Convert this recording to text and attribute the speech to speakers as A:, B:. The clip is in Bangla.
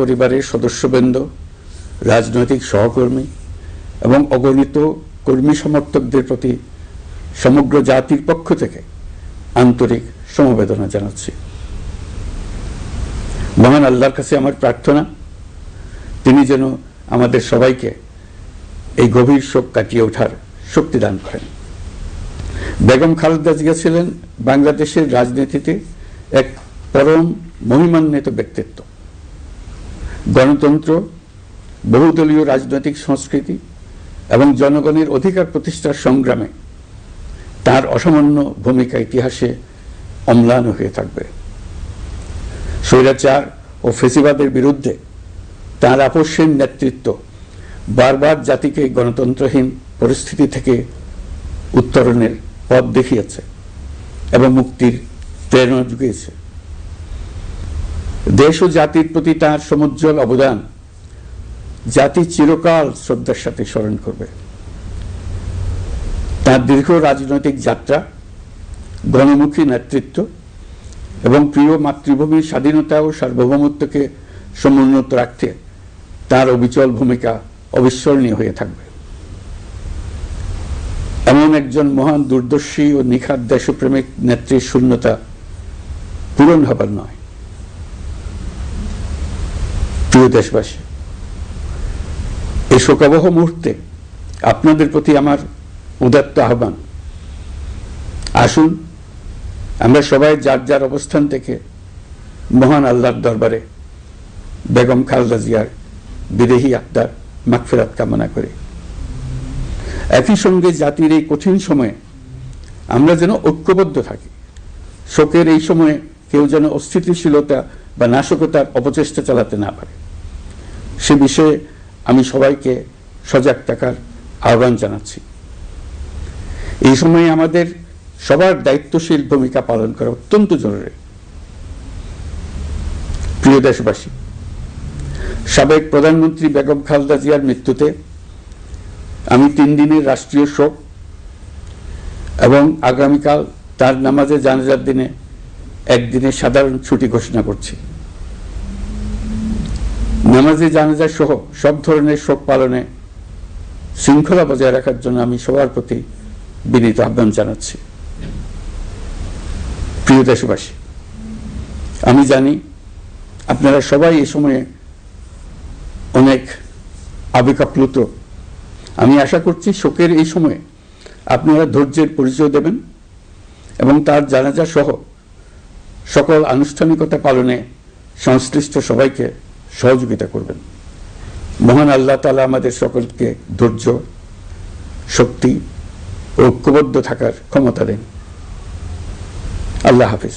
A: পরিবারের সদস্যবৃন্দ, রাজনৈতিক সহকর্মী এবং অগণিত কর্মী সমর্থকদের প্রতি সমগ্র জাতির পক্ষ থেকে আন্তরিক সমবেদনা জানাচ্ছি। মহান আল্লাহর কাছে আমার প্রার্থনা, তিনি যেন আমাদের সবাইকে এই গভীর শোক কাটিয়ে ওঠার শক্তি দান করেন। বেগম খালেদা জিয়া ছিলেন বাংলাদেশের রাজনীতিতে এক পরম মহিমান্বিত ব্যক্তিত্ব। গণতন্ত্র, বহুদলীয় রাজনৈতিক সংস্কৃতি এবং জনগণের অধিকার প্রতিষ্ঠার সংগ্রামে তার অসামান্য ভূমিকা ইতিহাসে অম্লান হয়ে থাকবে। স্বৈরাচার ও ফেসিবাদের বিরুদ্ধে তার আপোষহীন নেতৃত্ব বারবার জাতিকে গণতন্ত্রহীন পরিস্থিতি থেকে উত্তরণের পথ দেখিয়েছে এবং মুক্তির প্রেরণা জুগিয়েছে। দেশ ও জাতির প্রতি তার সমুজ্জ্বল অবদান জাতি চিরকাল শ্রদ্ধার সাথে স্মরণ করবে। তার দীর্ঘ রাজনৈতিক যাত্রা, গণমুখী নেতৃত্ব এবং প্রিয় মাতৃভূমির স্বাধীনতা ও সার্বভৌমত্বকে সমুন্নত রাখতে তার অবিচল ভূমিকা অবিস্মরণীয় হয়ে থাকবে। এমন একজন মহান দূরদর্শী ও নিখাদ দেশপ্রেমিক নেত্রীর শূন্যতা পূরণ হবার নয়। প্রিয় দেশবাসী, এই শোকাবহ মুহূর্তে আপনাদের প্রতি আমার উদাত্ত আহ্বান, আসুন আমরা সবাই যার যার অবস্থান থেকে মহান আল্লাহর দরবারে বেগম খালেদা জিয়ার বিদেহী আত্মার মাগফিরাত কামনা করি। একই সঙ্গে জাতির এই কঠিন সময়ে আমরা যেন ঐক্যবদ্ধ থাকি। শোকের এই সময়ে কেউ যেন অস্থিতিশীলতা বা নাশকতার অপচেষ্টা চালাতে না পারে, সে বিষয়ে আমি সবাইকে সজাগ থাকার আহ্বান জানাচ্ছি। এই সময়ে আমাদের সবার দায়িত্বশীল ভূমিকা পালন করা অত্যন্ত জরুরি। প্রিয় দেশবাসী, সাবেক প্রধানমন্ত্রী বেগম খালেদা জিয়ার মৃত্যুতে আমি 3 দিনের রাষ্ট্রীয় শোক এবং আগামীকাল তার নামাজে জানাজার দিনে একদিনের সাধারণ ছুটি ঘোষণা করছি। নামাজে জানাজা সহ সব ধরনের শোক পালনে শৃঙ্খলা বজায় রাখার জন্য আমি সবার প্রতি বিনীত আহ্বান জানাচ্ছি। প্রিয় দেশবাসী, আমি জানি আপনারা সবাই এই সময়ে অনেক আবেগাপ্লুত। আমি আশা করছি শোকের এই সময়ে আপনারা ধৈর্যের পরিচয় দেবেন এবং তার জানাজা সহ সকল আনুষ্ঠানিকতা পালনে সংশ্লিষ্ট সবাইকে সহযোগিতা করবেন। মহান আল্লাহ তাআলা আমাদের সকলকে ধৈর্য, শক্তি ও ঐক্যবদ্ধ থাকার ক্ষমতা দেন। আল্লাহ হাফিজ।